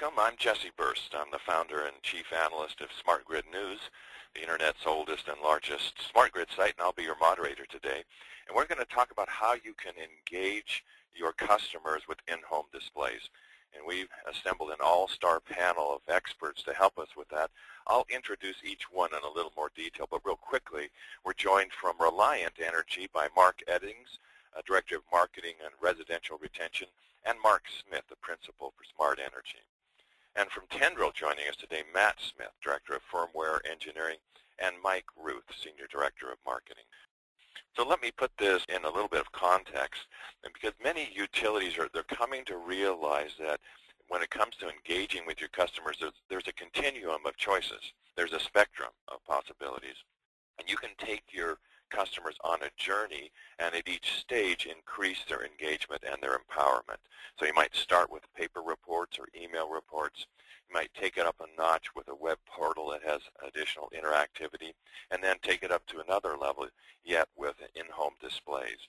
Welcome. I'm Jesse Burst. I'm the founder and chief analyst of Smart Grid News, the Internet's oldest and largest smart grid site, and I'll be your moderator today. And we're going to talk about how you can engage your customers with in-home displays. And we've assembled an all-star panel of experts to help us with that. I'll introduce each one in a little more detail, but real quickly, we're joined from Reliant Energy by Mark Eddings, Director of Marketing and Residential Retention, and Mark Smith, the Principal for Smart Energy. And from Tendril joining us today, Matt Smith, Director of Firmware Engineering, and Mike Ruth, Senior Director of Marketing. So let me put this in a little bit of context, and because many utilities they're coming to realize that when it comes to engaging with your customers, there's a continuum of choices. There's a spectrum of possibilities, and you can take your customers on a journey and at each stage increase their engagement and their empowerment. So you might start with paper reports or email reports. You might take it up a notch with a web portal that has additional interactivity, and then take it up to another level yet with in-home displays.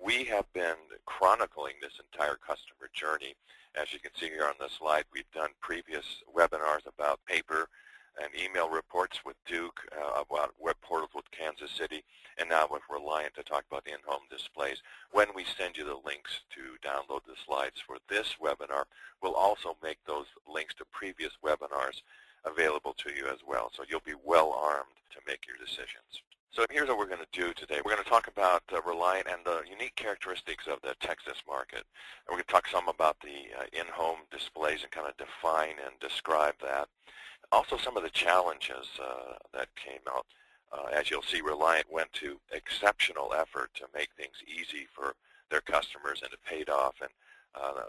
We have been chronicling this entire customer journey. As you can see here on the slide, we've done previous webinars about paper and email reports with Duke, about web portals with Kansas City, and now with Reliant to talk about in-home displays. When we send you the links to download the slides for this webinar, we'll also make those links to previous webinars available to you as well. So you'll be well armed to make your decisions. So here's what we're going to do today. We're going to talk about Reliant and the unique characteristics of the Texas market. And we're going to talk some about the in-home displays and kind of define and describe that. Also some of the challenges that came out. As you'll see, Reliant went to exceptional effort to make things easy for their customers, and it paid off, and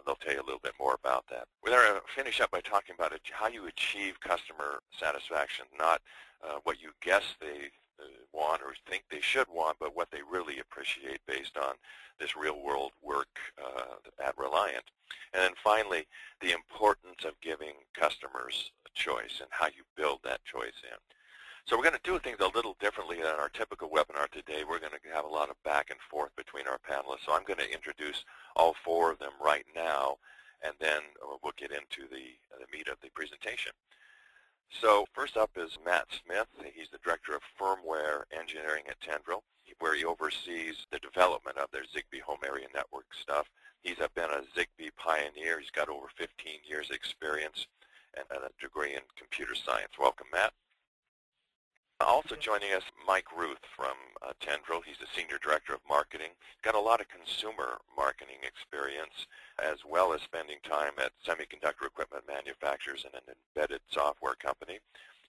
they'll tell you a little bit more about that. We're going to finish up by talking about how you achieve customer satisfaction, not what you guess they want or think they should want, but what they really appreciate based on this real-world work at Reliant. And then finally, the importance of giving customers a choice and how you build that choice in. So we're going to do things a little differently than our typical webinar today. We're going to have a lot of back and forth between our panelists. So I'm going to introduce all four of them right now, and then we'll get into the meat of the presentation. So first up is Matt Smith. He's the Director of Firmware Engineering at Tendril, where he oversees the development of their Zigbee home area network stuff. He's been a Zigbee pioneer. He's got over 15 years experience and a degree in computer science. Welcome, Matt. Also joining us, Mike Ruth from Tendril. He's the Senior Director of Marketing. He's got a lot of consumer marketing experience, as well as spending time at semiconductor equipment manufacturers and an embedded software company.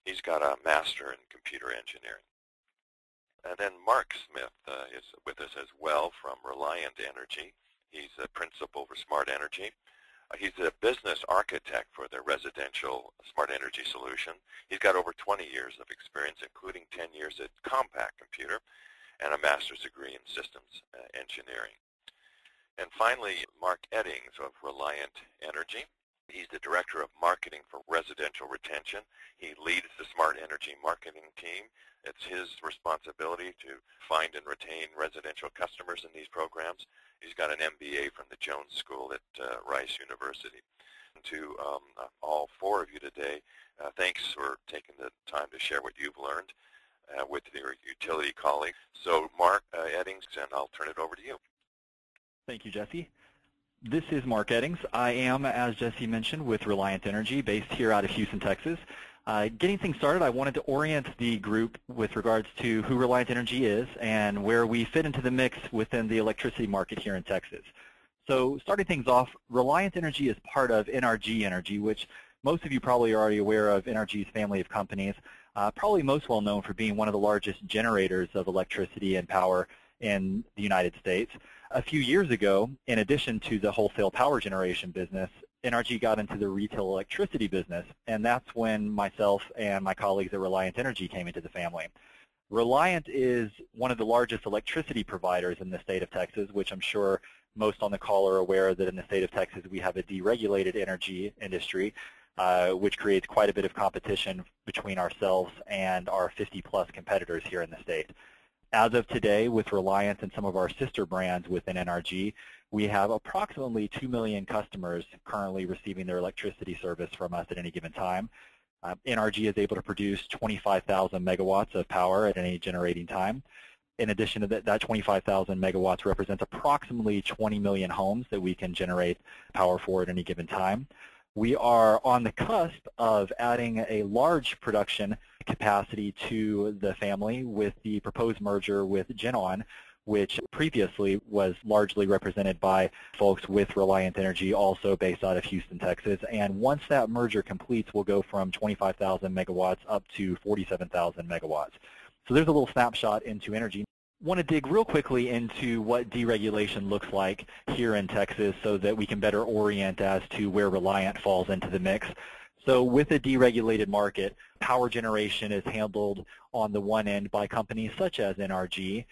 He's got a master in computer engineering. And then Mark Smith is with us as well from Reliant Energy. He's the Principal for Smart Energy. He's a business architect for their residential smart energy solution. He's got over 20 years of experience, including 10 years at Compact Computer and a master's degree in systems engineering. And finally, Mark Eddings of Reliant Energy. He's the Director of Marketing for Residential Retention. He leads the Smart Energy marketing team. It's his responsibility to find and retain residential customers in these programs. He's got an MBA from the Jones School at Rice University. And to all four of you today, thanks for taking the time to share what you've learned with your utility colleagues. So Mark Eddings, and I'll turn it over to you. Thank you, Jesse. This is Mark Eddings. I am, as Jesse mentioned, with Reliant Energy, based here out of Houston, Texas. Getting things started, I wanted to orient the group with regards to who Reliant Energy is and where we fit into the mix within the electricity market here in Texas. So starting things off, Reliant Energy is part of NRG Energy, which most of you probably are already aware of NRG's family of companies, probably most well known for being one of the largest generators of electricity and power in the United States. A few years ago, in addition to the wholesale power generation business, NRG got into the retail electricity business, and that's when myself and my colleagues at Reliant Energy came into the family. Reliant is one of the largest electricity providers in the state of Texas, which I'm sure most on the call are aware that in the state of Texas we have a deregulated energy industry, which creates quite a bit of competition between ourselves and our 50-plus competitors here in the state. As of today, with Reliant and some of our sister brands within NRG, we have approximately 2 million customers currently receiving their electricity service from us at any given time. NRG is able to produce 25,000 megawatts of power at any generating time. In addition to that 25,000 megawatts represents approximately 20 million homes that we can generate power for at any given time. We are on the cusp of adding a large production capacity to the family with the proposed merger with GenOn, which previously was largely represented by folks with Reliant Energy, also based out of Houston, Texas. And once that merger completes, we'll go from 25,000 megawatts up to 47,000 megawatts. So there's a little snapshot into energy. I want to dig real quickly into what deregulation looks like here in Texas so that we can better orient as to where Reliant falls into the mix. So with a deregulated market, power generation is handled on the one end by companies such as NRG.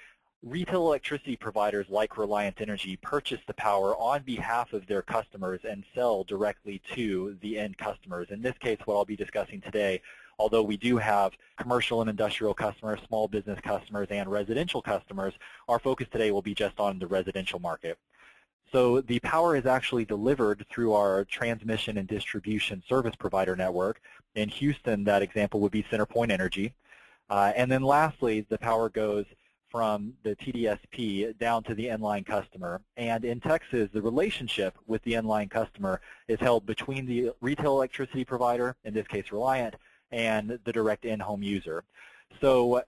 Retail electricity providers like Reliant Energy purchase the power on behalf of their customers and sell directly to the end customers. In this case, what I'll be discussing today, although we do have commercial and industrial customers, small business customers, and residential customers, our focus today will be just on the residential market. So the power is actually delivered through our transmission and distribution service provider network. In Houston, that example would be CenterPoint Energy. And then lastly, the power goes from the TDSP down to the inline customer. And in Texas, the relationship with the inline customer is held between the retail electricity provider, in this case Reliant, and the direct in-home user. So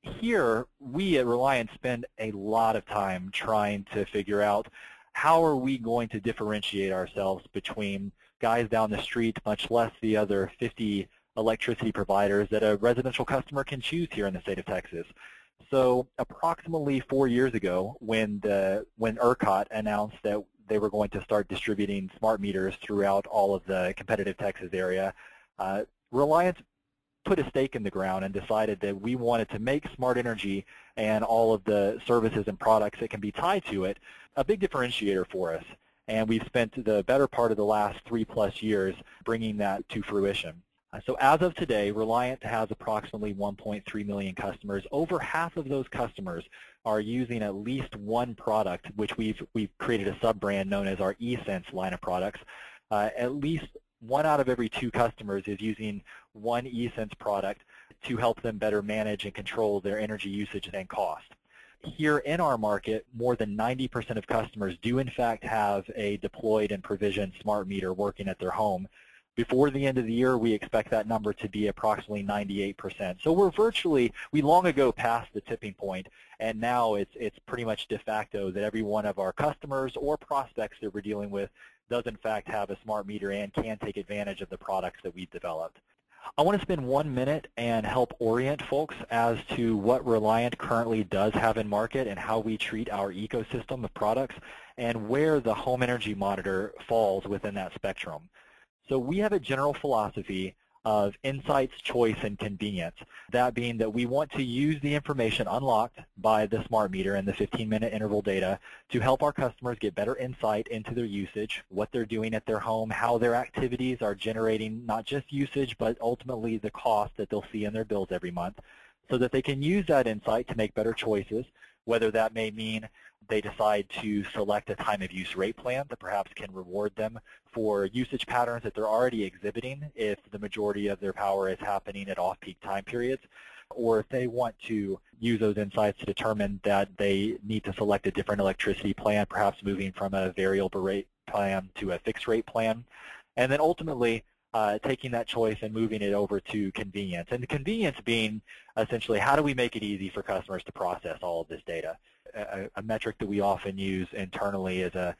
here, we at Reliant spend a lot of time trying to figure out how are we going to differentiate ourselves between guys down the street, much less the other 50 electricity providers that a residential customer can choose here in the state of Texas. So approximately 4 years ago, when ERCOT announced that they were going to start distributing smart meters throughout all of the competitive Texas area, Reliant put a stake in the ground and decided that we wanted to make smart energy and all of the services and products that can be tied to it a big differentiator for us. And we've spent the better part of the last 3+ years bringing that to fruition. So as of today, Reliant has approximately 1.3 million customers. Over half of those customers are using at least one product, which we've created a sub-brand known as our eSense line of products. At least 1 out of every 2 customers is using one eSense product to help them better manage and control their energy usage and cost. Here in our market, more than 90% of customers do in fact have a deployed and provisioned smart meter working at their home. Before the end of the year, we expect that number to be approximately 98%. So we long ago passed the tipping point, and now it's pretty much de facto that every one of our customers or prospects that we're dealing with does in fact have a smart meter and can take advantage of the products that we've developed. I want to spend 1 minute and help orient folks as to what Reliant currently does have in market and how we treat our ecosystem of products and where the home energy monitor falls within that spectrum. So we have a general philosophy of insights, choice, and convenience. That being that we want to use the information unlocked by the smart meter and the 15-minute interval data to help our customers get better insight into their usage, what they're doing at their home, how their activities are generating not just usage, but ultimately the cost that they'll see in their bills every month, so that they can use that insight to make better choices, whether that may mean they decide to select a time of use rate plan that perhaps can reward them for usage patterns that they're already exhibiting if the majority of their power is happening at off-peak time periods, or if they want to use those insights to determine that they need to select a different electricity plan, perhaps moving from a variable rate plan to a fixed rate plan, and then ultimately taking that choice and moving it over to convenience. And the convenience being essentially how do we make it easy for customers to process all of this data. A metric that we often use internally is a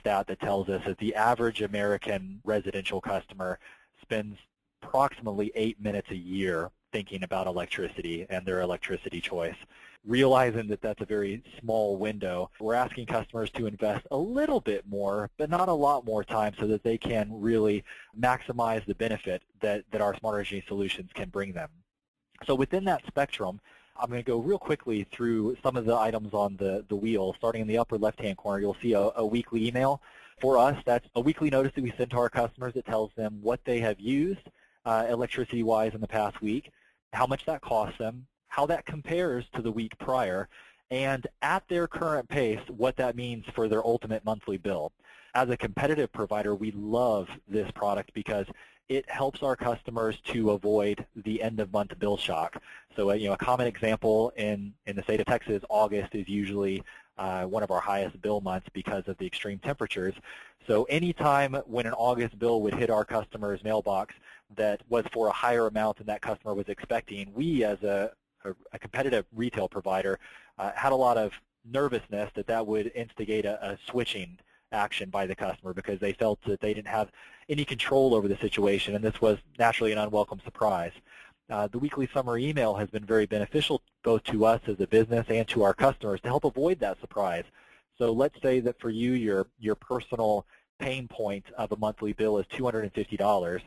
stat that tells us that the average American residential customer spends approximately 8 minutes a year thinking about electricity and their electricity choice. Realizing that that's a very small window, we're asking customers to invest a little bit more, but not a lot more time so that they can really maximize the benefit that our smart energy solutions can bring them. So within that spectrum, I'm going to go real quickly through some of the items on the wheel. Starting in the upper left-hand corner, you'll see a weekly email. For us, that's a weekly notice that we send to our customers that tells them what they have used electricity-wise in the past week, how much that costs them, how that compares to the week prior, and at their current pace, what that means for their ultimate monthly bill. As a competitive provider, we love this product because it helps our customers to avoid the end-of-month bill shock. So, a common example in the state of Texas, August is usually one of our highest bill months because of the extreme temperatures. So anytime when an August bill would hit our customer's mailbox that was for a higher amount than that customer was expecting, we as a competitive retail provider had a lot of nervousness that would instigate a switching action by the customer because they felt that they didn't have any control over the situation, and this was naturally an unwelcome surprise. The weekly summary email has been very beneficial both to us as a business and to our customers to help avoid that surprise. So let's say that for you, your personal pain point of a monthly bill is $250.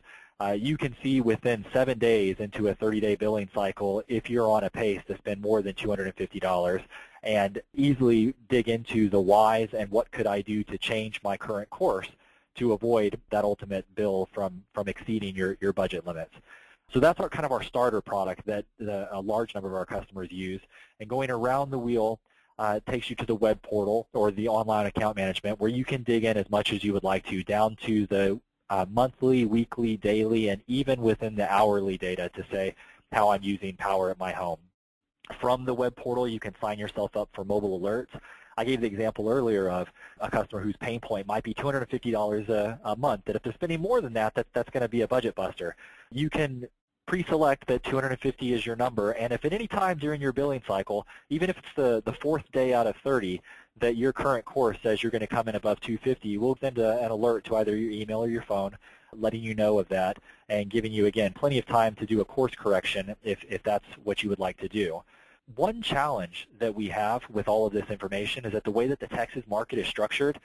You can see within 7 days into a 30-day billing cycle if you're on a pace to spend more than $250 and easily dig into the whys and what could I do to change my current course to avoid that ultimate bill from exceeding your budget limits. So that's kind of our starter product that a large number of our customers use. And going around the wheel takes you to the web portal or the online account management where you can dig in as much as you would like to, down to the monthly, weekly, daily, and even within the hourly data to say how I'm using power at my home. From the web portal, you can sign yourself up for mobile alerts. I gave the example earlier of a customer whose pain point might be $250 a month, that if they're spending more than that, that's going to be a budget buster. You can pre-select that 250 is your number, and if at any time during your billing cycle, even if it's the fourth day out of 30, that your current course says you're going to come in above 250, we'll send an alert to either your email or your phone letting you know of that and giving you, again, plenty of time to do a course correction if that's what you would like to do. One challenge that we have with all of this information is that the way that the Texas market is structured,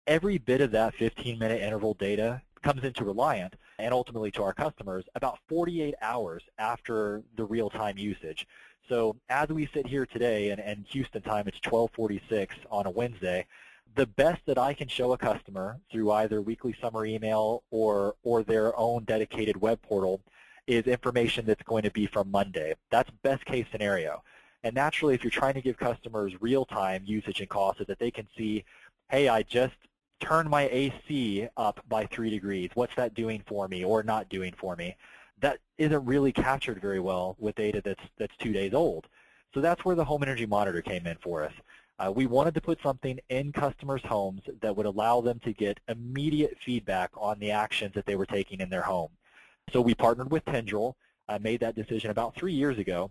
every bit of that 15-minute interval data comes into Reliant and ultimately to our customers about 48 hours after the real-time usage. So as we sit here today, and Houston time, it's 12:46 on a Wednesday, the best that I can show a customer through either weekly summary email or their own dedicated web portal is information that's going to be from Monday. That's best case scenario. And naturally, if you're trying to give customers real-time usage and costs, is that they can see, hey, I just turned my AC up by 3 degrees. What's that doing for me or not doing for me? That isn't really captured very well with data that's 2 days old. So that's where the home energy monitor came in for us. We wanted to put something in customers' homes that would allow them to get immediate feedback on the actions that they were taking in their home. So we partnered with Tendril, made that decision about 3 years ago,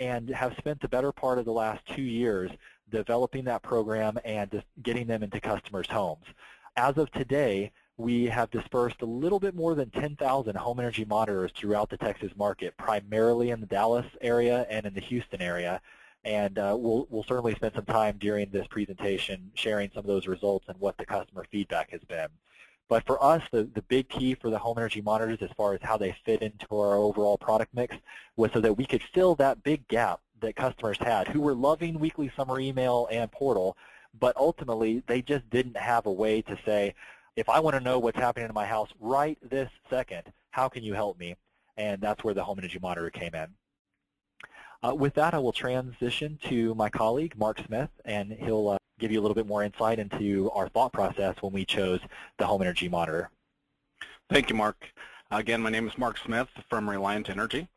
and have spent the better part of the last 2 years developing that program and just getting them into customers' homes. As of today, we have dispersed a little bit more than 10,000 home energy monitors throughout the Texas market, primarily in the Dallas area and in the Houston area. And we'll certainly spend some time during this presentation sharing some of those results and what the customer feedback has been. But for us, the big key for the home energy monitors as far as how they fit into our overall product mix was so that we could fill that big gap that customers had who were loving weekly summary email and portal, but ultimately they just didn't have a way to say, if I want to know what's happening in my house right this second, how can you help me? And that's where the home energy monitor came in. With that, I will transition to my colleague, Mark Smith, and he'll give you a little bit more insight into our thought process when we chose the home energy monitor. Thank you, Mark. Again, my name is Mark Smith from Reliant Energy.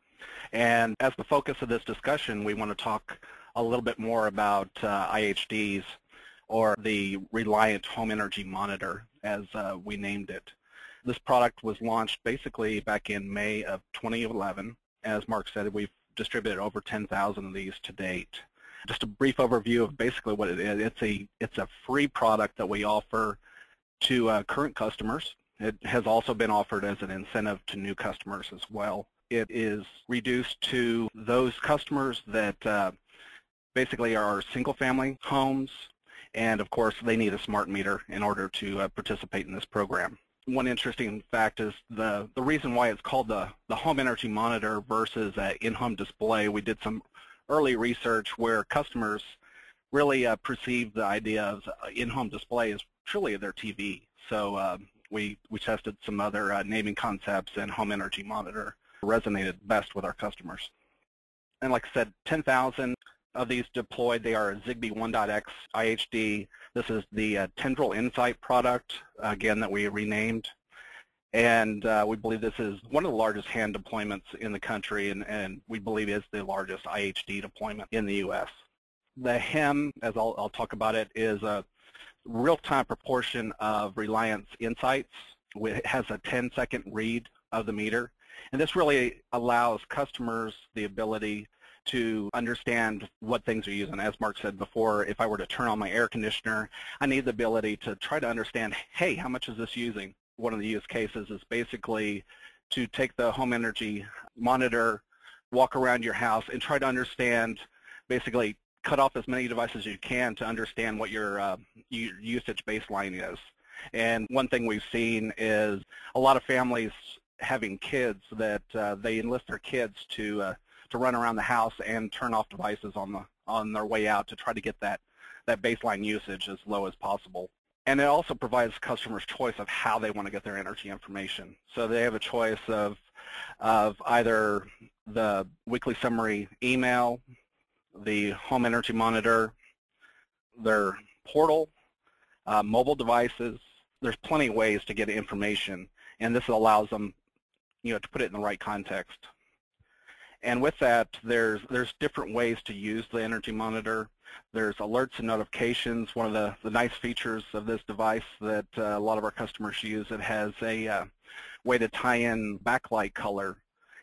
And as the focus of this discussion, we want to talk a little bit more about IHDs, or the Reliant Home Energy Monitor, as we named it. This product was launched basically back in May of 2011. As Mark said, we've distributed over 10,000 of these to date. Just a brief overview of basically what it is. It's a free product that we offer to current customers. It has also been offered as an incentive to new customers as well. It is reduced to those customers that basically are single-family homes, and of course they need a smart meter in order to participate in this program. One interesting fact is the reason why it's called the home energy monitor versus an in-home display. We did some early research where customers really perceived the idea of in-home display as truly their TV. So we tested some other naming concepts, and home energy monitor resonated best with our customers. And like I said, 10,000 of these deployed. They are Zigbee 1.x IHD. This is the Tendril Insight product, again, that we renamed. And we believe this is one of the largest hand deployments in the country, and we believe is the largest IHD deployment in the U.S. The HEM, as I'll talk about it, is a real-time proportion of Reliance Insights. It has a 10-second read of the meter, and this really allows customers the ability to understand what things are using. As Mark said before, if I were to turn on my air conditioner, I need the ability to try to understand, hey, how much is this using? One of the use cases is basically to take the home energy monitor, walk around your house, and try to understand, basically cut off as many devices as you can to understand what your usage baseline is. And one thing we've seen is a lot of families having kids that they enlist their kids to run around the house and turn off devices on their way out to try to get that baseline usage as low as possible. And it also provides customers choice of how they want to get their energy information. So they have a choice of either the weekly summary email, the home energy monitor, their portal, mobile devices. There's plenty of ways to get information, and this allows them, to put it in the right context. And with that, there's different ways to use the energy monitor. There's alerts and notifications. One of the nice features of this device that a lot of our customers use, it has a way to tie in backlight color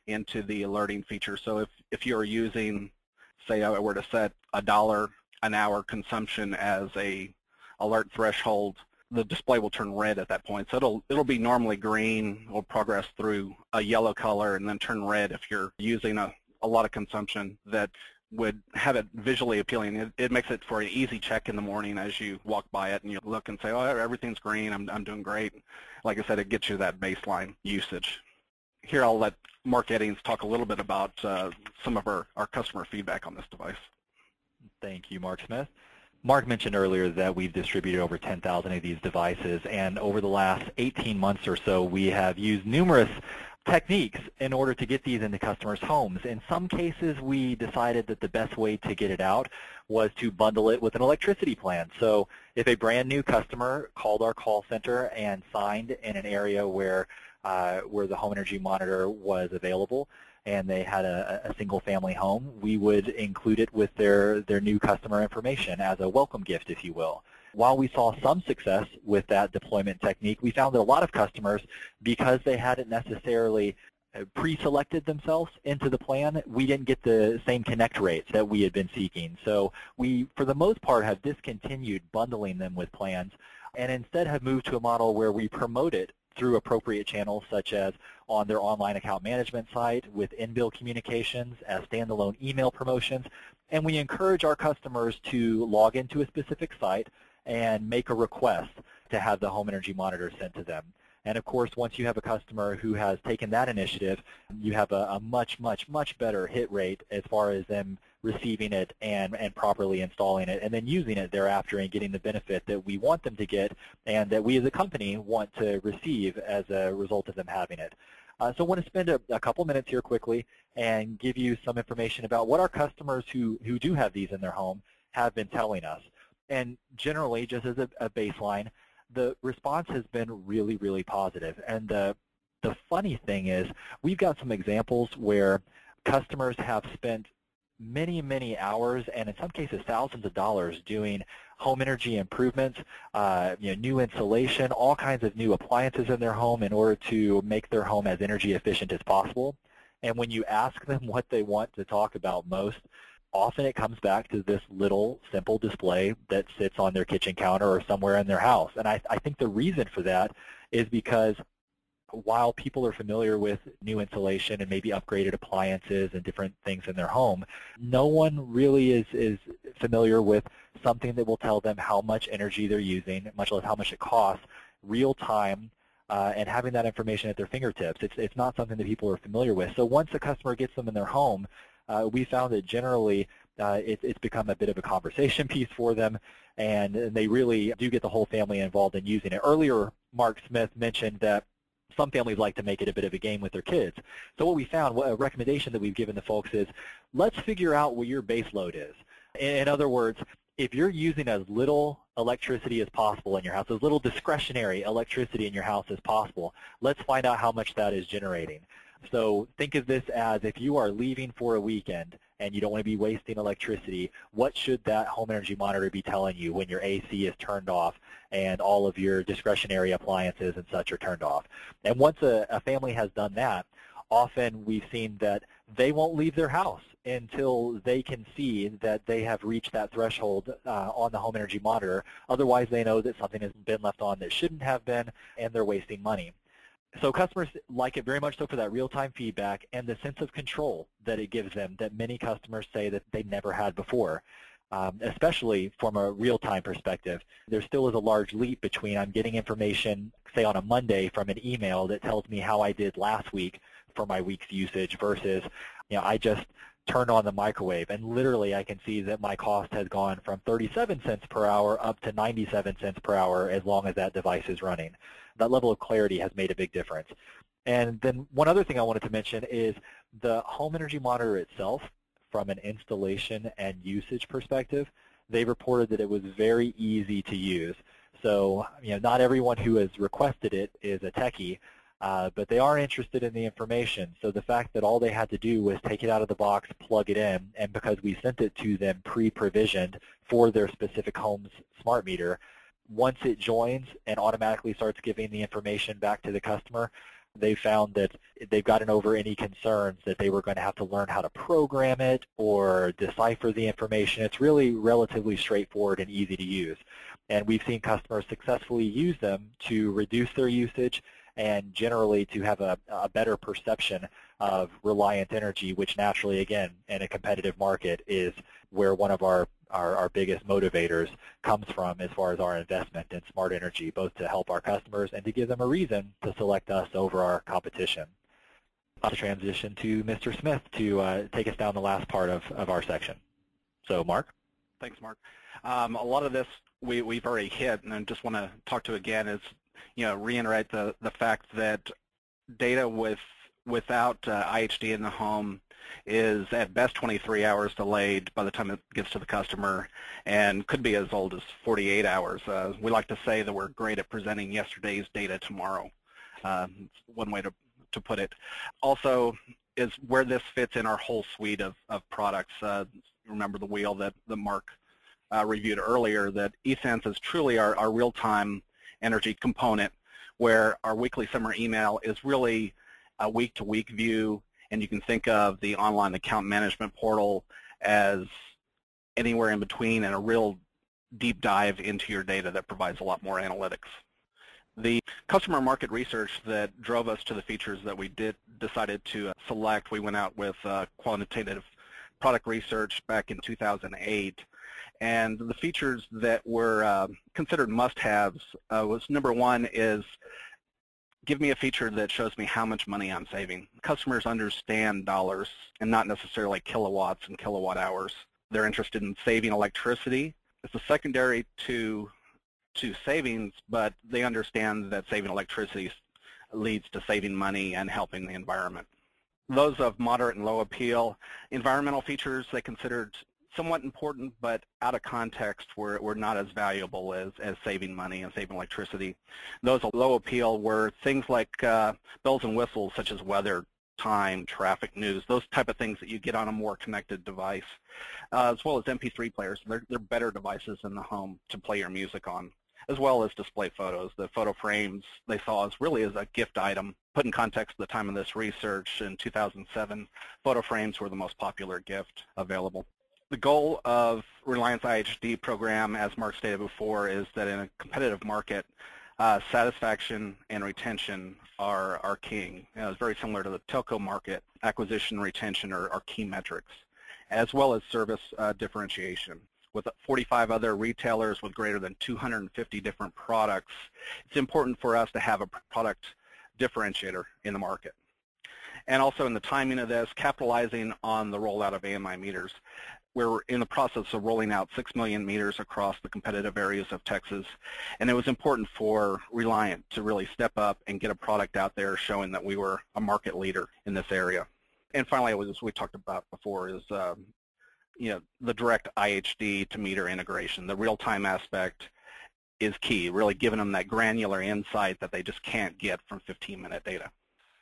into the alerting feature. So if you're using, say I were to set $1 an hour consumption as a alert threshold, the display will turn red at that point. So it'll be normally green, will progress through a yellow color, and then turn red if you're using a lot of consumption that would have it visually appealing. It makes it for an easy check in the morning as you walk by it and you look and say, oh, everything's green, I'm doing great. Like I said, it gets you that baseline usage. Here I'll let Mark Eddings talk a little bit about some of our customer feedback on this device. Thank you, Mark Smith. Mark mentioned earlier that we've distributed over 10,000 of these devices, and over the last 18 months or so, we have used numerous techniques in order to get these into customers' homes. In some cases, we decided that the best way to get it out was to bundle it with an electricity plan. So if a brand new customer called our call center and signed in an area where the home energy monitor was available, and they had a single-family home, we would include it with their new customer information as a welcome gift, if you will. While we saw some success with that deployment technique, we found that a lot of customers, because they hadn't necessarily pre-selected themselves into the plan, we didn't get the same connect rates that we had been seeking. So we, for the most part, have discontinued bundling them with plans and instead have moved to a model where we promote it through appropriate channels, such as on their online account management site with in-bill communications, as standalone email promotions, and we encourage our customers to log into a specific site and make a request to have the home energy monitor sent to them. And of course, once you have a customer who has taken that initiative, you have a much, much, much better hit rate as far as them receiving it and properly installing it and then using it thereafter and getting the benefit that we want them to get and that we as a company want to receive as a result of them having it. So I want to spend a couple minutes here quickly and give you some information about what our customers who do have these in their home have been telling us. And generally, just as a baseline, the response has been really, really positive. And the funny thing is, we've got some examples where customers have spent many, many hours and in some cases thousands of dollars doing home energy improvements, new insulation, all kinds of new appliances in their home in order to make their home as energy efficient as possible. And when you ask them what they want to talk about most, often it comes back to this little simple display that sits on their kitchen counter or somewhere in their house. And I think the reason for that is because while people are familiar with new insulation and maybe upgraded appliances and different things in their home, no one really is familiar with something that will tell them how much energy they're using, much less how much it costs, real time, and having that information at their fingertips. It's not something that people are familiar with. So once a customer gets them in their home, we found that generally it's become a bit of a conversation piece for them, and they really do get the whole family involved in using it. Earlier, Mark Smith mentioned that Some families like to make it a bit of a game with their kids. So what we found, a recommendation that we've given to folks is, let's figure out what your base load is. In other words, if you're using as little electricity as possible in your house, as little discretionary electricity in your house as possible, let's find out how much that is generating. So think of this as, if you are leaving for a weekend and you don't want to be wasting electricity, what should that home energy monitor be telling you when your AC is turned off and all of your discretionary appliances and such are turned off? And once a family has done that, often we've seen that they won't leave their house until they can see that they have reached that threshold on the home energy monitor. Otherwise, they know that something has been left on that shouldn't have been, and they're wasting money. So customers like it very much so for that real-time feedback and the sense of control that it gives them that many customers say that they never had before, especially from a real-time perspective. There still is a large leap between I'm getting information, say on a Monday, from an email that tells me how I did last week for my week's usage versus, I just turned on the microwave and literally I can see that my cost has gone from 37 cents per hour up to 97 cents per hour as long as that device is running. That level of clarity has made a big difference. And then one other thing I wanted to mention is the home energy monitor itself, from an installation and usage perspective, they reported that it was very easy to use. So, not everyone who has requested it is a techie, but they are interested in the information. So the fact that all they had to do was take it out of the box, plug it in, and because we sent it to them pre-provisioned for their specific home's smart meter, once it joins and automatically starts giving the information back to the customer, they found that they've gotten over any concerns that they were going to have to learn how to program it or decipher the information. It's really relatively straightforward and easy to use. And we've seen customers successfully use them to reduce their usage and generally to have a better perception of Reliant Energy, which naturally, again, in a competitive market is where one of our biggest motivators comes from as far as our investment in smart energy, both to help our customers and to give them a reason to select us over our competition. I'll transition to Mr. Smith to take us down the last part of our section. So, Mark? Thanks, Mark. A lot of this we've already hit, and I just want to talk to again is, reiterate the fact that data without IHD in the home is at best 23 hours delayed by the time it gets to the customer and could be as old as 48 hours. We like to say that we're great at presenting yesterday's data tomorrow. It's one way to put it. Also is where this fits in our whole suite of products. Remember the wheel that Mark reviewed earlier, that eSense is truly our real-time energy component, where our weekly summer email is really a week-to-week view, and you can think of the online account management portal as anywhere in between and a real deep dive into your data that provides a lot more analytics. The customer market research that drove us to the features that we decided to select, we went out with quantitative product research back in 2008. And the features that were considered must-haves was, number one is, give me a feature that shows me how much money I'm saving. Customers understand dollars and not necessarily kilowatts and kilowatt hours. They're interested in saving electricity. It's a secondary to savings, but they understand that saving electricity leads to saving money and helping the environment. Those of moderate and low appeal, environmental features they considered somewhat important, but out of context were not as valuable as saving money and saving electricity. Those of low appeal were things like bells and whistles, such as weather, time, traffic, news, those type of things that you get on a more connected device, as well as MP3 players. They're better devices in the home to play your music on, as well as display photos. The photo frames they saw as really as a gift item. Put in context at the time of this research, in 2007, photo frames were the most popular gift available. The goal of Reliant's IHD program, as Mark stated before, is that in a competitive market, satisfaction and retention are king. It's very similar to the telco market. Acquisition and retention are key metrics, as well as service differentiation. With 45 other retailers with greater than 250 different products, it's important for us to have a product differentiator in the market. And also in the timing of this, capitalizing on the rollout of AMI meters. we're in the process of rolling out 6 million meters across the competitive areas of Texas, and it was important for Reliant to really step up and get a product out there showing that we were a market leader in this area. And finally, as we talked about before, is the direct IHD to meter integration. The real-time aspect is key, really giving them that granular insight that they just can't get from 15-minute data.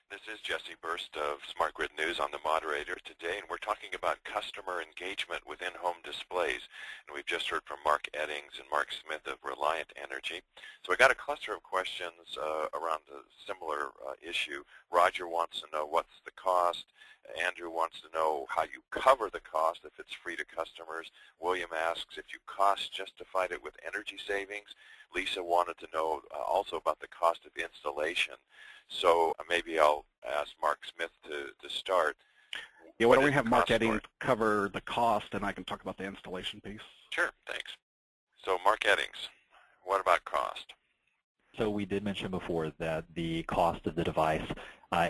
This is Jesse Burst of Smart Grid News on the moderator today, and we're talking about customer engagement with in-home displays. And we've just heard from Mark Eddings and Mark Smith of Reliant Energy. So we got a cluster of questions around a similar issue. Roger wants to know what's the cost. Andrew wants to know how you cover the cost if it's free to customers. William asks if you cost justified it with energy savings. Lisa wanted to know also about the cost of installation. So maybe I'll ask Mark Smith to start. Yeah, why don't we have Mark Eddings cover the cost, and I can talk about the installation piece. Sure, thanks. So Mark Eddings, what about cost? So we did mention before that the cost of the device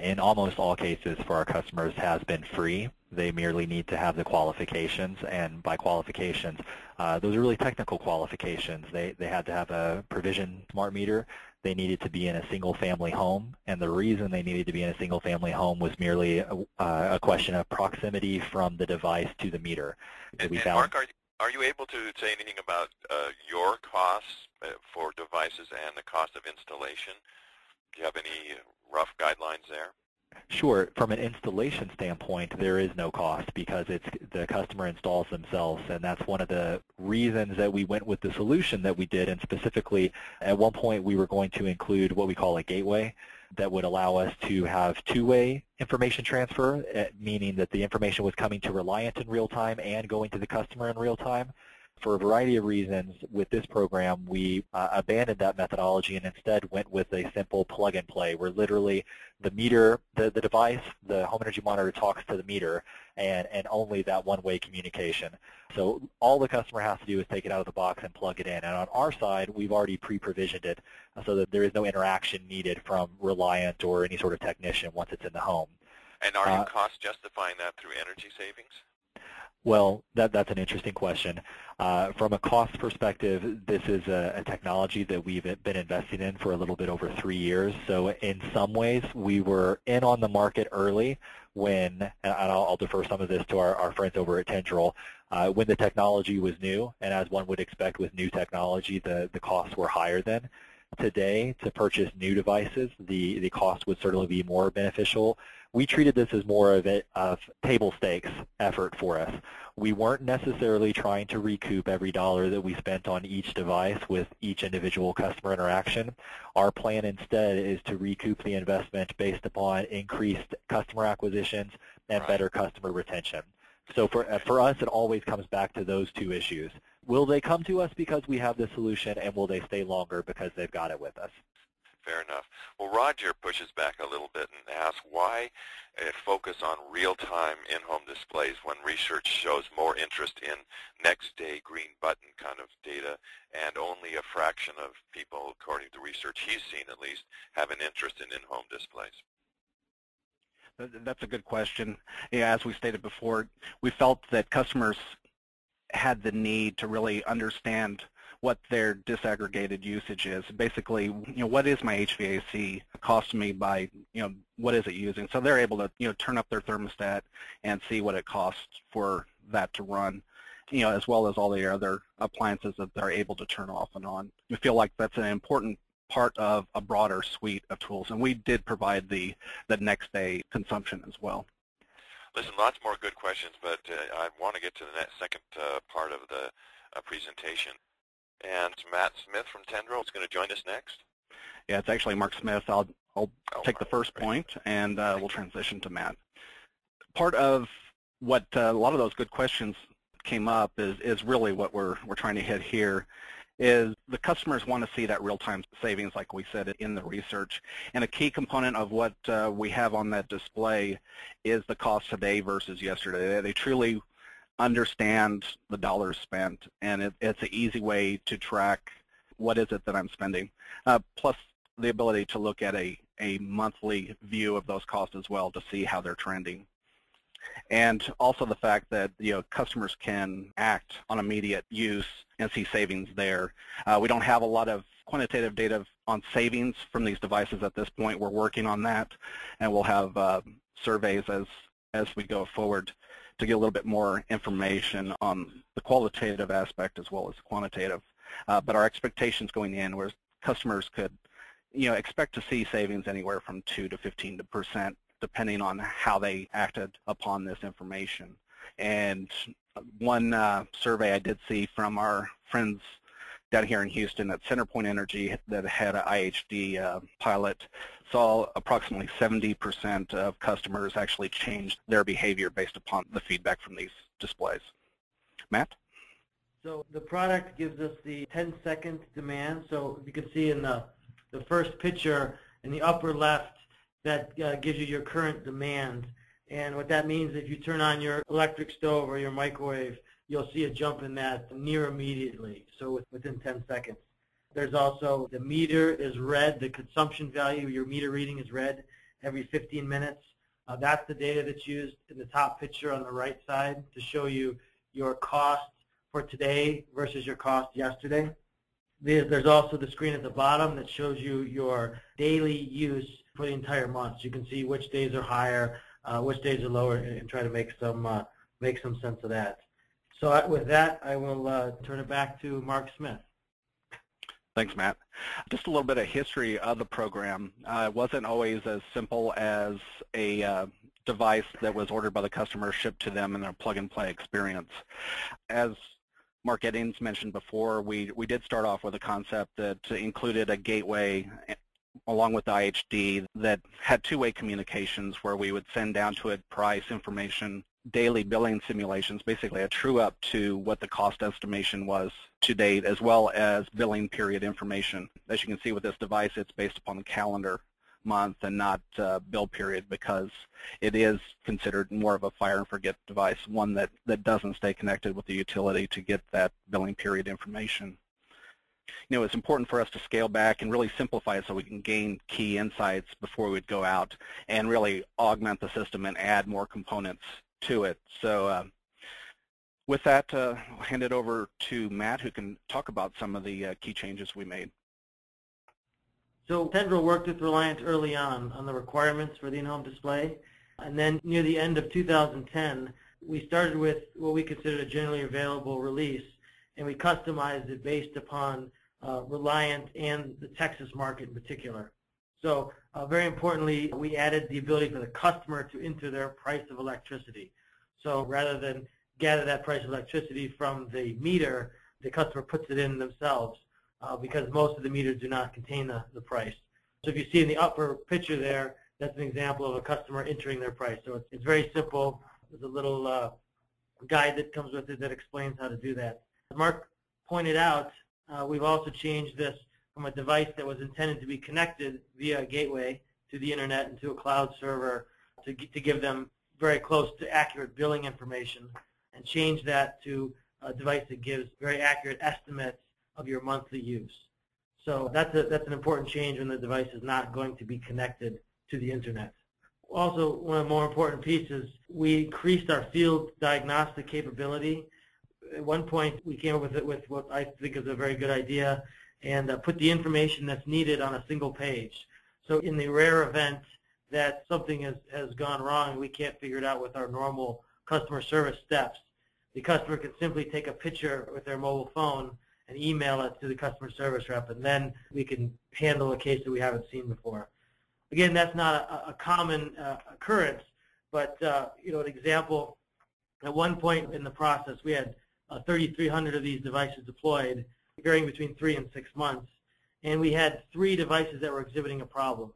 in almost all cases for our customers has been free. They merely need to have the qualifications, and by qualifications, those are really technical qualifications. They had to have a provision smart meter. They needed to be in a single-family home, and the reason they needed to be in a single-family home was merely a question of proximity from the device to the meter. And Mark, are you able to say anything about your costs for devices and the cost of installation? Do you have any rough guidelines there? Sure. From an installation standpoint, there is no cost because it's the customer installs themselves, and that's one of the reasons that we went with the solution that we did. And specifically, at one point, we were going to include what we call a gateway that would allow us to have two-way information transfer, meaning that the information was coming to Reliant in real time and going to the customer in real time. For a variety of reasons, with this program, we abandoned that methodology and instead went with a simple plug-and-play, where literally the meter, the device, the home energy monitor talks to the meter, and only that one-way communication. So all the customer has to do is take it out of the box and plug it in. And on our side, we've already pre-provisioned it so that there is no interaction needed from Reliant or any sort of technician once it's in the home. And are you cost justifying that through energy savings? Well, that's an interesting question. From a cost perspective, this is a technology that we've been investing in for a little bit over 3 years. So in some ways, we were in on the market early when, and I'll defer some of this to our friends over at Tendril, when the technology was new, and as one would expect with new technology, the costs were higher then. Today, to purchase new devices, the cost would certainly be more beneficial. We treated this as more of a table stakes effort for us. We weren't necessarily trying to recoup every dollar that we spent on each device with each individual customer interaction. Our plan instead is to recoup the investment based upon increased customer acquisitions and better customer retention. So for us, it always comes back to those two issues. Will they come to us because we have the solution, and will they stay longer because they've got it with us? Fair enough. Well, Roger pushes back a little bit and asks why focus on real-time in-home displays when research shows more interest in next-day green button kind of data, and only a fraction of people, according to research he's seen at least, have an interest in in-home displays. That's a good question. Yeah, as we stated before, we felt that customers had the need to really understand what their disaggregated usage is. Basically, what is my HVAC costing me by, what is it using? So they're able to, turn up their thermostat and see what it costs for that to run, as well as all the other appliances that they're able to turn off and on. We feel like that's an important part of a broader suite of tools, and we did provide the next day consumption as well. Listen, lots more good questions, but I want to get to the second part of the presentation. And Matt Smith from Tendril is going to join us next. Yeah, it's actually Mark Smith. I'll take the first point, and we'll transition to Matt. Part of what a lot of those good questions came up is really what we're trying to hit here, is the customers want to see that real-time savings, like we said in the research. And a key component of what we have on that display is the cost today versus yesterday. They truly understand the dollars spent, and it's an easy way to track what is it that I'm spending, plus the ability to look at a monthly view of those costs as well to see how they're trending. And also the fact that customers can act on immediate use and see savings there. We don't have a lot of quantitative data on savings from these devices at this point. We're working on that, and we'll have surveys as we go forward to get a little bit more information on the qualitative aspect as well as the quantitative. But our expectations going in were customers could expect to see savings anywhere from 2 to 15% depending on how they acted upon this information. And one survey I did see from our friends down here in Houston at CenterPoint Energy that had an IHD pilot saw approximately 70% of customers actually changed their behavior based upon the feedback from these displays. Matt? So the product gives us the 10-second demand. So you can see in the first picture in the upper left, that gives you your current demand. And what that means, if you turn on your electric stove or your microwave, you'll see a jump in that near immediately, so within 10 seconds. There's also the meter is read, the consumption value, your meter reading is read every 15 minutes. That's the data that's used in the top picture on the right side to show you your cost for today versus your cost yesterday. There's also the screen at the bottom that shows you your daily use for the entire month. So you can see which days are higher, which days are lower, and try to make some sense of that. So with that, I will turn it back to Mark Smith. Thanks, Matt. Just a little bit of history of the program. It wasn't always as simple as a device that was ordered by the customer, shipped to them, and a plug-and-play experience. As Mark Eddings mentioned before, we did start off with a concept that included a gateway along with the IHD that had two-way communications where we would send down to it price information, daily billing simulations, basically a true-up to what the cost estimation was to date, as well as billing period information. As you can see with this device, it's based upon the calendar month and not bill period because it is considered more of a fire and forget device, one that doesn't stay connected with the utility to get that billing period information. It's important for us to scale back and really simplify it so we can gain key insights before we'd go out and really augment the system and add more components to it. So with that, I'll hand it over to Matt, who can talk about some of the key changes we made. So Tendril worked with Reliant early on the requirements for the in-home display. And then near the end of 2010, we started with what we considered a generally available release, and we customized it based upon Reliant and the Texas market in particular. So very importantly, we added the ability for the customer to enter their price of electricity. So rather than gather that price of electricity from the meter, the customer puts it in themselves because most of the meters do not contain the price. So if you see in the upper picture there, that's an example of a customer entering their price. So it's very simple. There's a little guide that comes with it that explains how to do that. As Mark pointed out, we've also changed this from a device that was intended to be connected via a gateway to the internet and to a cloud server to give them very close to accurate billing information, and change that to a device that gives very accurate estimates of your monthly use. So that's an important change when the device is not going to be connected to the internet. Also, one of the more important pieces, we increased our field diagnostic capability. At one point, we came up with what I think is a very good idea, and put the information that's needed on a single page. So in the rare event that something has gone wrong, we can't figure it out with our normal customer service steps, the customer can simply take a picture with their mobile phone and email it to the customer service rep, and then we can handle a case that we haven't seen before. Again, that's not a common occurrence, but an example, at one point in the process, we had 3,300 of these devices deployed, varying between 3 and 6 months, and we had 3 devices that were exhibiting a problem.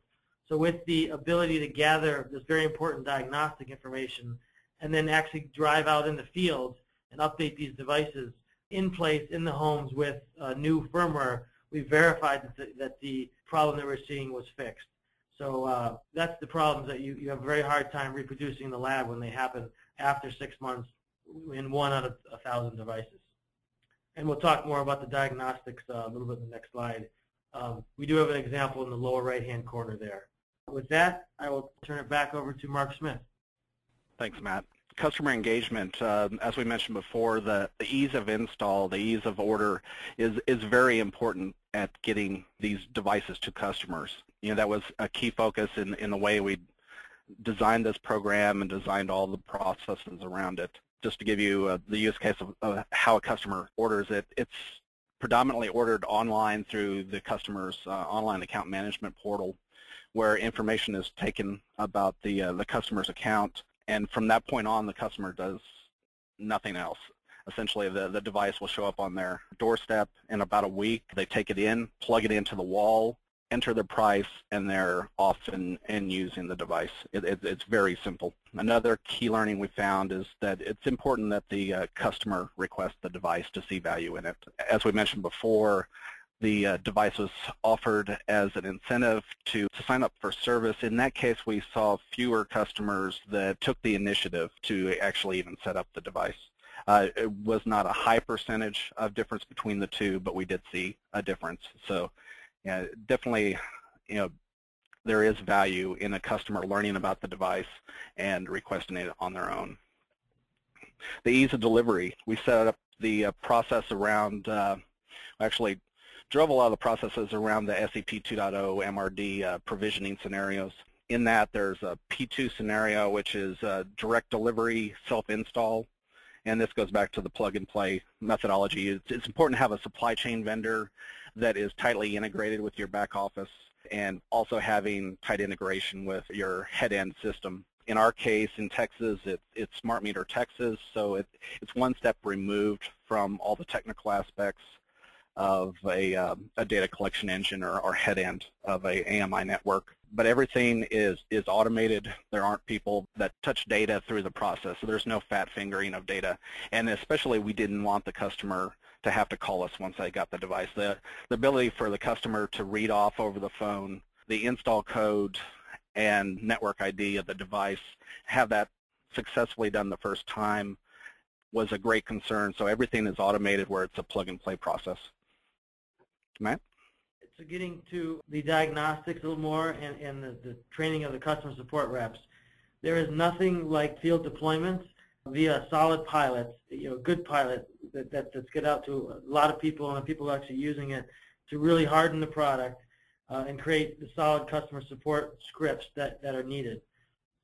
So with the ability to gather this very important diagnostic information and then actually drive out in the field and update these devices in place in the homes with new firmware, we verified that the problem that we're seeing was fixed. So that's the problems that you have a very hard time reproducing in the lab when they happen after 6 months in 1 out of 1,000 devices. And we'll talk more about the diagnostics a little bit in the next slide. We do have an example in the lower right-hand corner there. With that, I will turn it back over to Mark Smith. Thanks, Matt. Customer engagement, as we mentioned before, the ease of install, the ease of order is very important at getting these devices to customers. That was a key focus in the way we designed this program and designed all the processes around it. Just to give you the use case of how a customer orders it, it's predominantly ordered online through the customer's online account management portal, where information is taken about the customer's account. And from that point on, the customer does nothing else. Essentially, the device will show up on their doorstep in about a week. They take it in, plug it into the wall, enter the price, and they're off and using the device. It's very simple. Another key learning we found is that it's important that the customer request the device to see value in it. As we mentioned before, the device was offered as an incentive to sign up for service. In that case, we saw fewer customers that took the initiative to actually even set up the device. It was not a high percentage of difference between the two, but we did see a difference. So yeah, definitely, there is value in a customer learning about the device and requesting it on their own. The ease of delivery, we set up the process around, actually drove a lot of the processes around the SEP 2.0 MRD provisioning scenarios. In that, there's a P2 scenario, which is direct delivery, self-install, and this goes back to the plug-and-play methodology. It's important to have a supply chain vendor that is tightly integrated with your back office, and also having tight integration with your head-end system. In our case, in Texas, it's Smart Meter Texas, so it's one step removed from all the technical aspects of a data collection engine or head end of a AMI network. But everything is automated. There aren't people that touch data through the process, so there's no fat fingering of data. And especially, we didn't want the customer to have to call us once they got the device. The ability for the customer to read off over the phone the install code and network ID of the device, have that successfully done the first time, was a great concern. So everything is automated where it's a plug-and-play process. Matt? So getting to the diagnostics a little more and the training of the customer support reps, there is nothing like field deployments via solid pilots, good pilot that's get out to a lot of people and people actually using it to really harden the product and create the solid customer support scripts that are needed.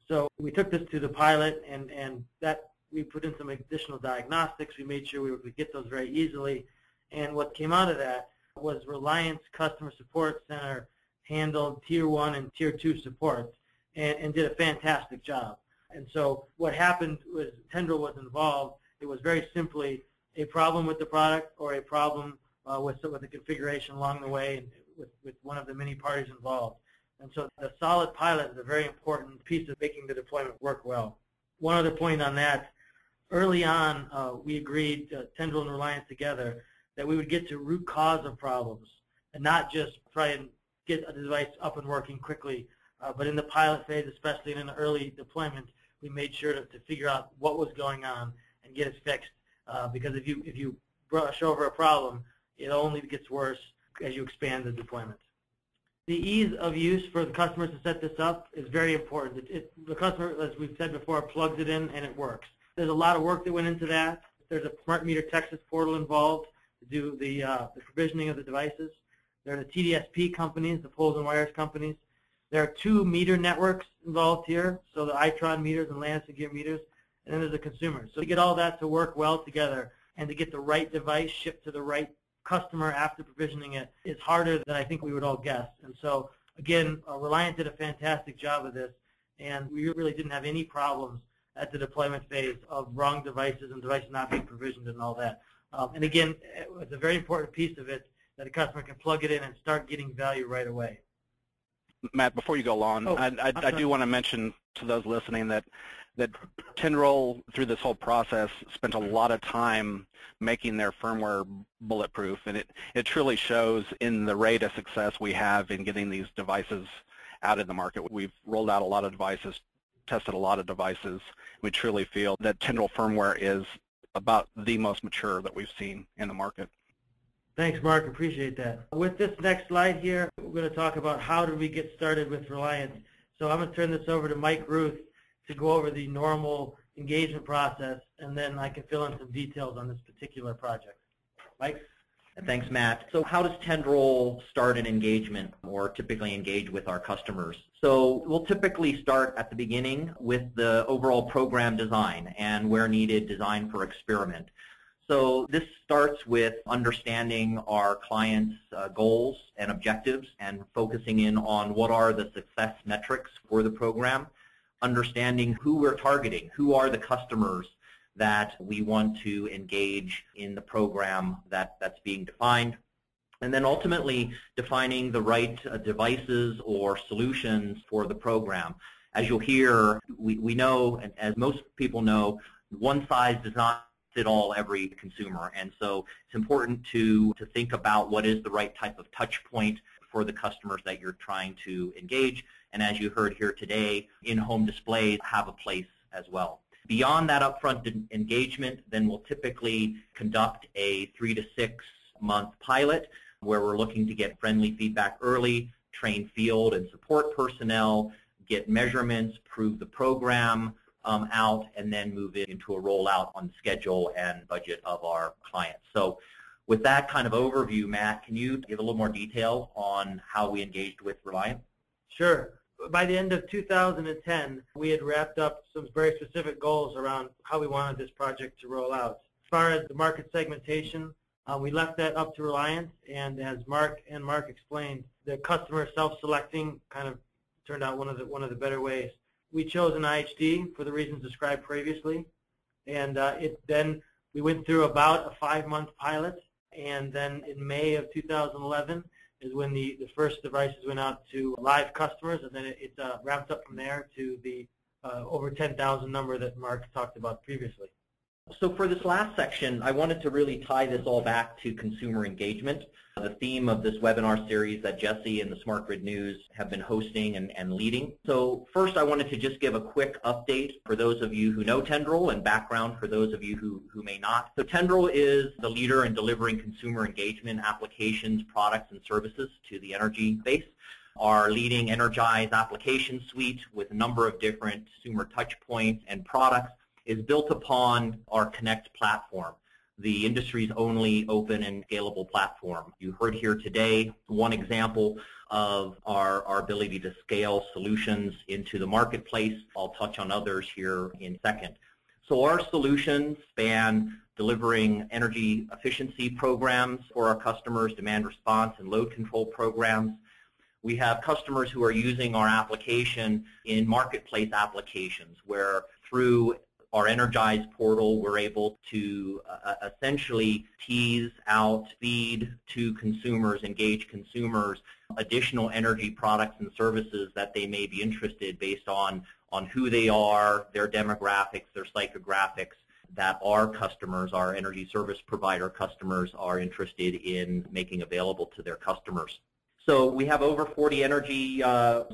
So we took this to the pilot, and that we put in some additional diagnostics. We made sure we could get those very easily, and what came out of that was Reliance Customer Support Center handled Tier 1 and Tier 2 support and did a fantastic job. And so what happened was Tendril was involved. It was very simply a problem with the product or a problem with the configuration along the way and with one of the many parties involved. And so the solid pilot is a very important piece of making the deployment work well. One other point on that, early on we agreed, Tendril and Reliance together, that we would get to root cause of problems and not just try and get a device up and working quickly. But in the pilot phase, especially in the early deployment, we made sure to figure out what was going on and get it fixed. Because if you brush over a problem, it only gets worse as you expand the deployment. The ease of use for the customers to set this up is very important. The customer, as we've said before, plugs it in and it works. There's a lot of work that went into that. There's a Smart Meter Texas portal involved to do the provisioning of the devices. There are the TDSP companies, the poles and wires companies. There are 2 meter networks involved here, so the Itron meters and Landis & Gear meters, and then there's the consumer. So to get all that to work well together and to get the right device shipped to the right customer after provisioning it is harder than I think we would all guess. And so, again, Reliant did a fantastic job of this, and we really didn't have any problems at the deployment phase of wrong devices and devices not being provisioned and all that. And again, it's a very important piece of it that a customer can plug it in and start getting value right away. Matt, before you go on, I do want to mention to those listening that Tendril, through this whole process, spent a lot of time making their firmware bulletproof, and it truly shows in the rate of success we have in getting these devices out in the market. We've rolled out a lot of devices, tested a lot of devices. We truly feel that Tendril firmware is about the most mature that we've seen in the market. Thanks, Mark. Appreciate that. With this next slide here, we're going to talk about how do we get started with Reliance. So I'm going to turn this over to Mike Ruth to go over the normal engagement process, and then I can fill in some details on this particular project. Mike? Thanks, Matt. So how does Tendril start an engagement or typically engage with our customers? So we'll typically start at the beginning with the overall program design and, where needed, design for experiment. So this starts with understanding our clients' goals and objectives and focusing in on what are the success metrics for the program, understanding who we're targeting, who are the customers that we want to engage in the program that's being defined, and then ultimately defining the right devices or solutions for the program. As you'll hear, we know, and as most people know, one size does not fit all every consumer, and so it's important to think about what is the right type of touch point for the customers that you're trying to engage, and as you heard here today, in-home displays have a place as well. Beyond that upfront engagement, then we'll typically conduct a 3 to 6 month pilot where we're looking to get friendly feedback early, train field and support personnel, get measurements, prove the program out, and then move it into a rollout on the schedule and budget of our clients. So with that kind of overview, Matt, can you give a little more detail on how we engaged with Reliant? Sure. By the end of 2010, we had wrapped up some very specific goals around how we wanted this project to roll out. As far as the market segmentation, we left that up to Reliant, and as Mark explained, the customer self-selecting kind of turned out one of the better ways. We chose an IHD for the reasons described previously, and then we went through about a 5-month pilot, and then in May of 2011 is when the first devices went out to live customers, and then it ramped up from there to the over 10,000 number that Mark talked about previously. So for this last section, I wanted to really tie this all back to consumer engagement, the theme of this webinar series that Jesse and the Smart Grid News have been hosting and leading. So first, I wanted to just give a quick update for those of you who know Tendril and background for those of you who may not. So Tendril is the leader in delivering consumer engagement applications, products, and services to the energy space. Our leading Energize application suite with a number of different consumer touch points and products is built upon our Connect platform, the industry's only open and scalable platform. You heard here today one example of our ability to scale solutions into the marketplace. I'll touch on others here in a second. So our solutions span delivering energy efficiency programs for our customers, demand response and load control programs. We have customers who are using our application in marketplace applications where through our Energize portal, we're able to essentially tease out, feed to consumers, engage consumers, additional energy products and services that they may be interested based on who they are, their demographics, their psychographics, that our customers, our energy service provider customers, are interested in making available to their customers. So we have over 40 energy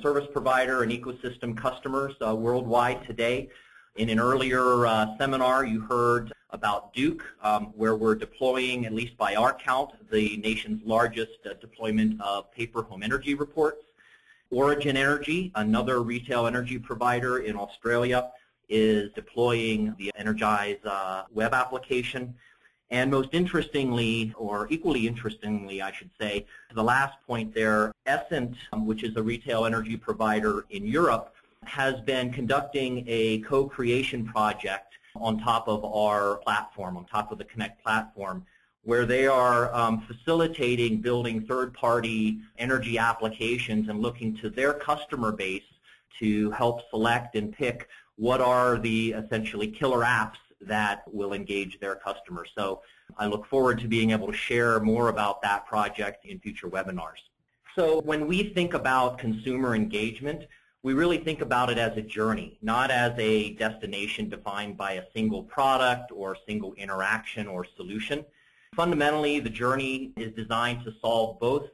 service provider and ecosystem customers worldwide today. In an earlier seminar, you heard about Duke, where we're deploying, at least by our count, the nation's largest deployment of paper home energy reports. Origin Energy, another retail energy provider in Australia, is deploying the Energize web application. And most interestingly, or equally interestingly, I should say, to the last point there, Essent, which is a retail energy provider in Europe, has been conducting a co-creation project on top of our platform, on top of the Connect platform, where they are facilitating building third-party energy applications and looking to their customer base to help select and pick what are the essentially killer apps that will engage their customers. So I look forward to being able to share more about that project in future webinars. So when we think about consumer engagement, we really think about it as a journey, not as a destination defined by a single product or a single interaction or solution. Fundamentally, the journey is designed to solve both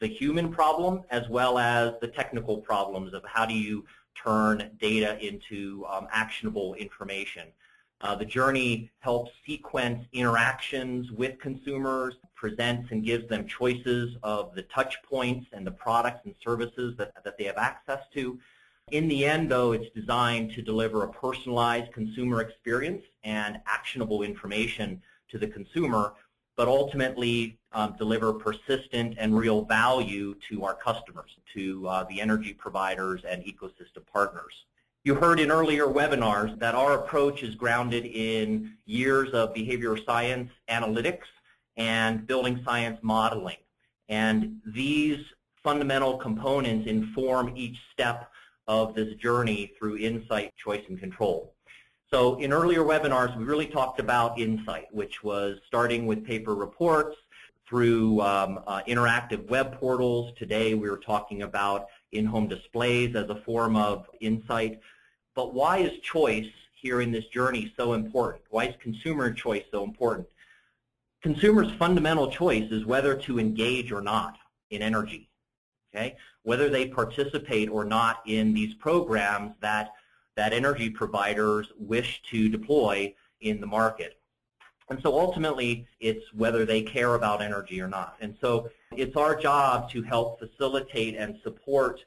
the human problem as well as the technical problems of how do you turn data into actionable information. The journey helps sequence interactions with consumers, presents and gives them choices of the touch points and the products and services that they have access to. In the end, though, it's designed to deliver a personalized consumer experience and actionable information to the consumer, but ultimately deliver persistent and real value to our customers, to the energy providers and ecosystem partners. You heard in earlier webinars that our approach is grounded in years of behavioral science analytics and building science modeling. And these fundamental components inform each step of this journey through insight, choice, and control. So in earlier webinars, we really talked about insight, which was starting with paper reports through interactive web portals. Today we were talking about in-home displays as a form of insight. But why is choice here in this journey so important? Why is consumer choice so important? Consumers' fundamental choice is whether to engage or not in energy, okay? Whether they participate or not in these programs that energy providers wish to deploy in the market. And so ultimately, it's whether they care about energy or not. And so it's our job to help facilitate and support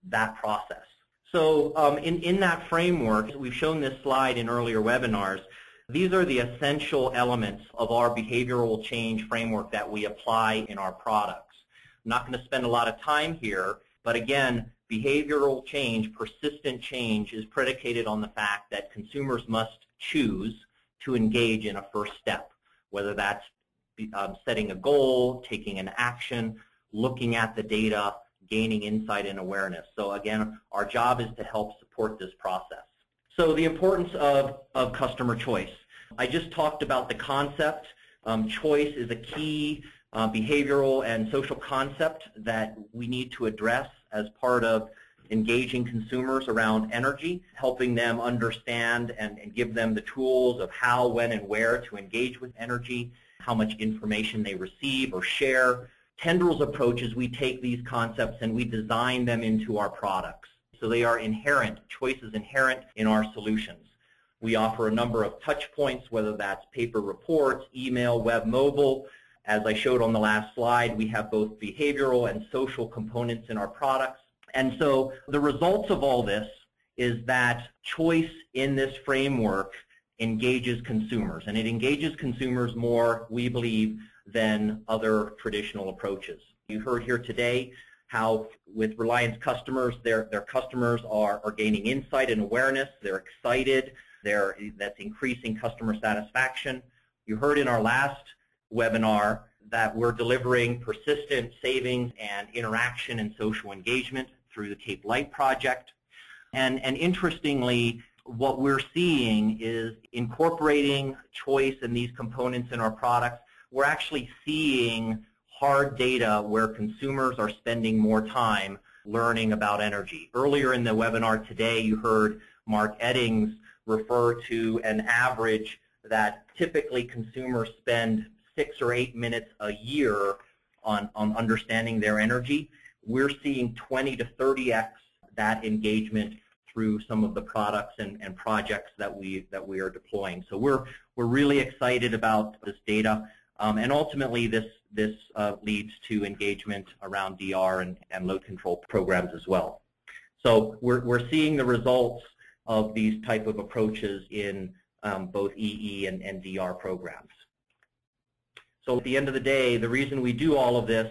that process. So in that framework, we've shown this slide in earlier webinars. These are the essential elements of our behavioral change framework that we apply in our products. I'm not going to spend a lot of time here, but again, behavioral change, persistent change, is predicated on the fact that consumers must choose to engage in a first step, whether that's setting a goal, taking an action, looking at the data, gaining insight and awareness. So again, our job is to help support this process. So the importance of customer choice. I just talked about the concept. Choice is a key behavioral and social concept that we need to address as part of engaging consumers around energy, helping them understand and give them the tools of how, when, and where to engage with energy, how much information they receive or share. Tendril's approach is we take these concepts and we design them into our products. So they are inherent, choice is inherent in our solutions. We offer a number of touch points, whether that's paper reports, email, web, mobile. As I showed on the last slide, we have both behavioral and social components in our products. And so the results of all this is that choice in this framework engages consumers. And it engages consumers more, we believe, than other traditional approaches. You heard here today how with Reliance customers, their customers are gaining insight and awareness. They're excited. That's increasing customer satisfaction. You heard in our last webinar that we're delivering persistent savings and interaction and social engagement through the Cape Light project. And interestingly, what we're seeing is incorporating choice and these components in our products. We're actually seeing hard data where consumers are spending more time learning about energy. Earlier in the webinar today, you heard Mark Eddings refer to an average that typically consumers spend 6 or 8 minutes a year on understanding their energy. We're seeing 20 to 30x that engagement through some of the products and projects that we are deploying. So we're really excited about this data, and ultimately this leads to engagement around DR and load control programs as well. So we're seeing the results of these type of approaches in both EE and DR programs. So at the end of the day, the reason we do all of this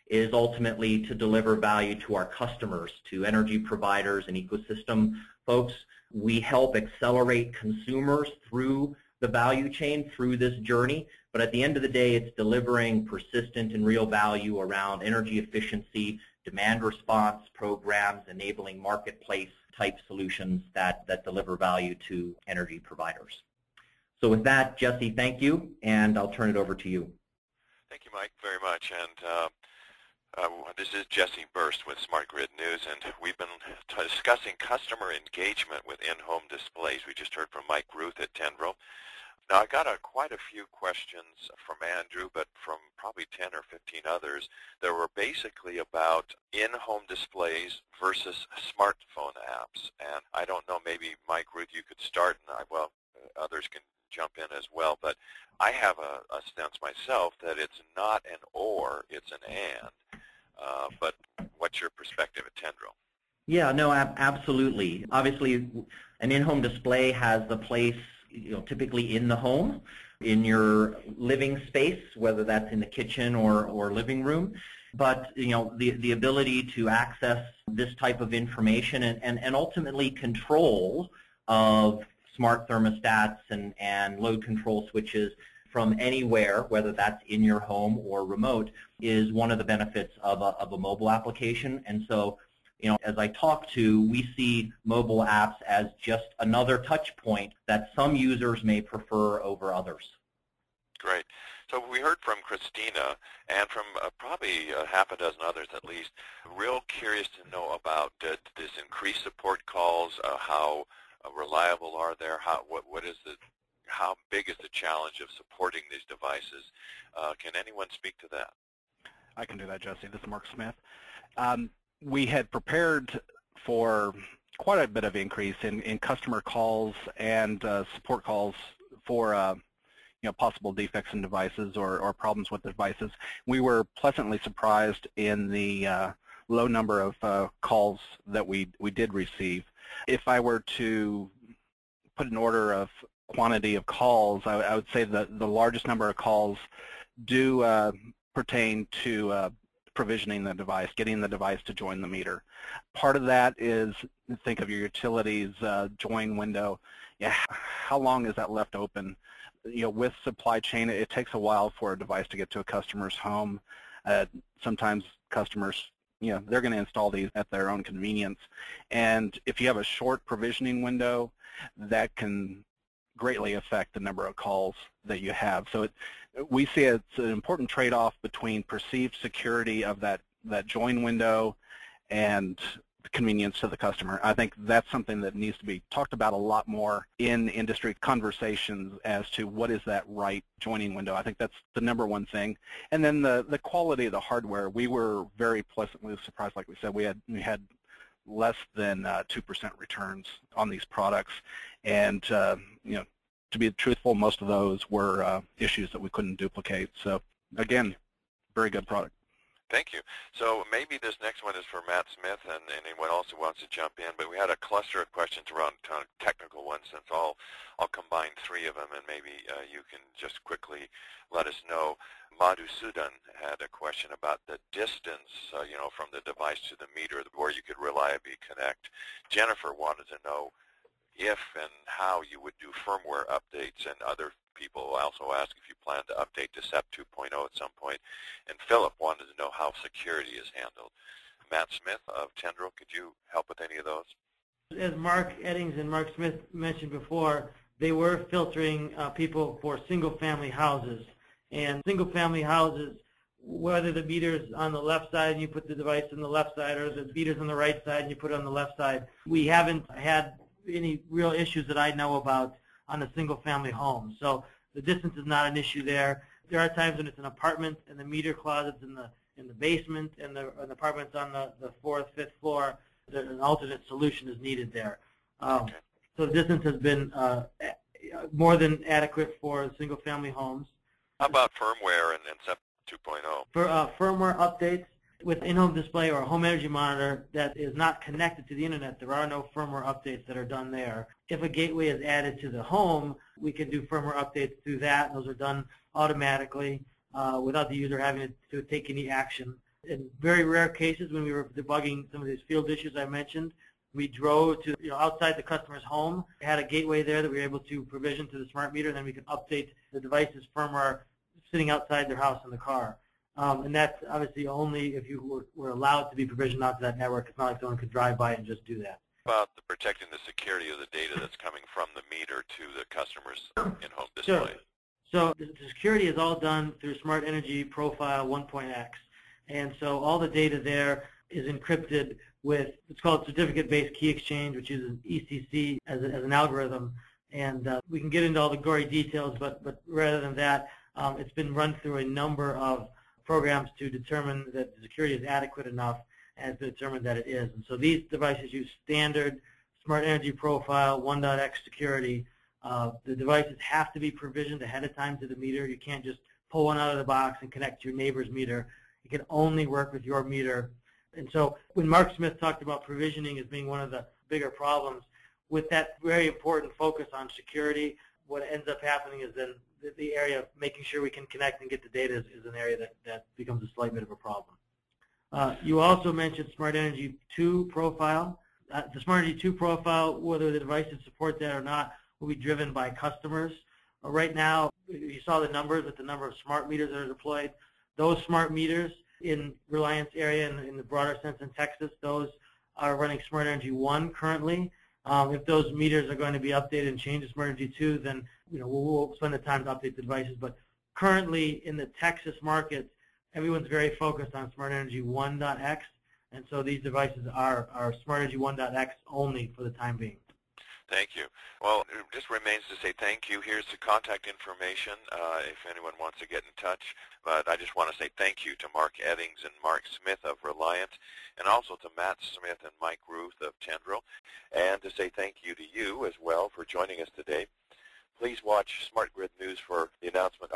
is ultimately to deliver value to our customers, to energy providers and ecosystem folks. We help accelerate consumers through the value chain, through this journey, but at the end of the day, it's delivering persistent and real value around energy efficiency, demand response programs, enabling marketplace type solutions that deliver value to energy providers. So with that, Jesse, thank you, and I'll turn it over to you. Thank you, Mike, very much. And this is Jesse Burst with Smart Grid News, and we've been discussing customer engagement with in-home displays. We just heard from Mike Ruth at Tendril. Now, I got quite a few questions from Andrew, but from probably 10 or 15 others that were basically about in-home displays versus smartphone apps. And I don't know, maybe Mike Ruth, you could start, and others can jump in as well, but I have a sense myself that it's not an or, it's an and. But what's your perspective at Tendril? Yeah, no, absolutely. Obviously, an in-home display has the place, typically in the home, in your living space, whether that's in the kitchen or living room. But the ability to access this type of information and ultimately control of smart thermostats and load control switches from anywhere, whether that's in your home or remote, is one of the benefits of a mobile application. And so, as I talk to, we see mobile apps as just another touch point that some users may prefer over others. Great. So we heard from Christina and from probably a half a dozen others at least. Real curious to know about this increased support calls. How reliable are they? How big is the challenge of supporting these devices? Can anyone speak to that? I can do that, Jesse. This is Mark Smith. We had prepared for quite a bit of increase in customer calls and support calls for possible defects in devices or problems with devices. We were pleasantly surprised in the low number of calls that we did receive. If I were to put an order of quantity of calls, I would say that the largest number of calls do pertain to provisioning the device, getting the device to join the meter. Part of that is, think of your utilities join window. Yeah, how long is that left open? With supply chain, it takes a while for a device to get to a customer's home. Sometimes customers, they're going to install these at their own convenience. And if you have a short provisioning window, that can greatly affect the number of calls that you have. So we see it's an important trade-off between perceived security of that join window and convenience to the customer. I think that's something that needs to be talked about a lot more in industry conversations as to what is that right joining window. I think that's the number one thing. And then the quality of the hardware, we were very pleasantly surprised. Like we said, we had less than 2% returns on these products, and to be truthful, most of those were issues that we couldn't duplicate. So again, very good product. Thank you. So maybe this next one is for Matt Smith and anyone else who wants to jump in, but we had a cluster of questions around kind of technical ones, since I'll combine three of them, and maybe you can just quickly let us know. Madhusudan had a question about the distance, from the device to the meter, where you could reliably connect. Jennifer wanted to know if and how you would do firmware updates, and other people also ask if you plan to update to SEP 2.0 at some point. And Philip wanted to know how security is handled. Matt Smith of Tendril, could you help with any of those? As Mark Eddings and Mark Smith mentioned before, they were filtering people for single-family houses. And single-family houses, whether the meter's on the left side and you put the device on the left side, or the meter's on the right side and you put it on the left side, we haven't had any real issues that I know about on a single-family home. So the distance is not an issue there. There are times when it's an apartment and the meter closet's in the basement and the apartment's on the fourth, fifth floor. An alternate solution is needed there. Okay. So the distance has been more than adequate for single-family homes. How about firmware and SEP 2.0? For firmware updates with in-home display or a home energy monitor that is not connected to the internet, there are no firmware updates that are done there. If a gateway is added to the home, we can do firmware updates through that, and those are done automatically without the user having to take any action. In very rare cases, when we were debugging some of these field issues I mentioned, we drove to outside the customer's home, had a gateway there that we were able to provision to the smart meter, and then we could update the device's firmware sitting outside their house in the car. And that's obviously only if you were allowed to be provisioned onto that network. It's not like someone could drive by and just do that. About protecting the security of the data that's coming from the meter to the customer's in-home display. Sure. So the security is all done through Smart Energy Profile 1.x. And so all the data there is encrypted with, it's called certificate-based key exchange, which uses ECC as an algorithm. And we can get into all the gory details, but rather than that, it's been run through a number of programs to determine that the security is adequate enough, and it's determined that it is. And so these devices use standard Smart Energy Profile 1.x security. The devices have to be provisioned ahead of time to the meter. You can't just pull one out of the box and connect to your neighbor's meter. It can only work with your meter. And so when Mark Smith talked about provisioning as being one of the bigger problems, with that very important focus on security, what ends up happening is then the area of making sure we can connect and get the data is an area that becomes a slight bit of a problem. You also mentioned Smart Energy 2 profile. The Smart Energy 2 profile, whether the devices support that or not, will be driven by customers. Right now, you saw the numbers with the number of smart meters that are deployed. Those smart meters in Reliance area and in the broader sense in Texas, those are running Smart Energy 1 currently. If those meters are going to be updated and changed to Smart Energy 2, then we'll spend the time to update the devices. But currently in the Texas market, everyone's very focused on Smart Energy 1.x, and so these devices are Smart Energy 1.x only for the time being. Thank you. Well, it just remains to say thank you. Here's the contact information if anyone wants to get in touch. But I just want to say thank you to Mark Eddings and Mark Smith of Reliant, and also to Matt Smith and Mike Ruth of Tendril, and to say thank you to you as well for joining us today. Please watch Smart Grid News for the announcement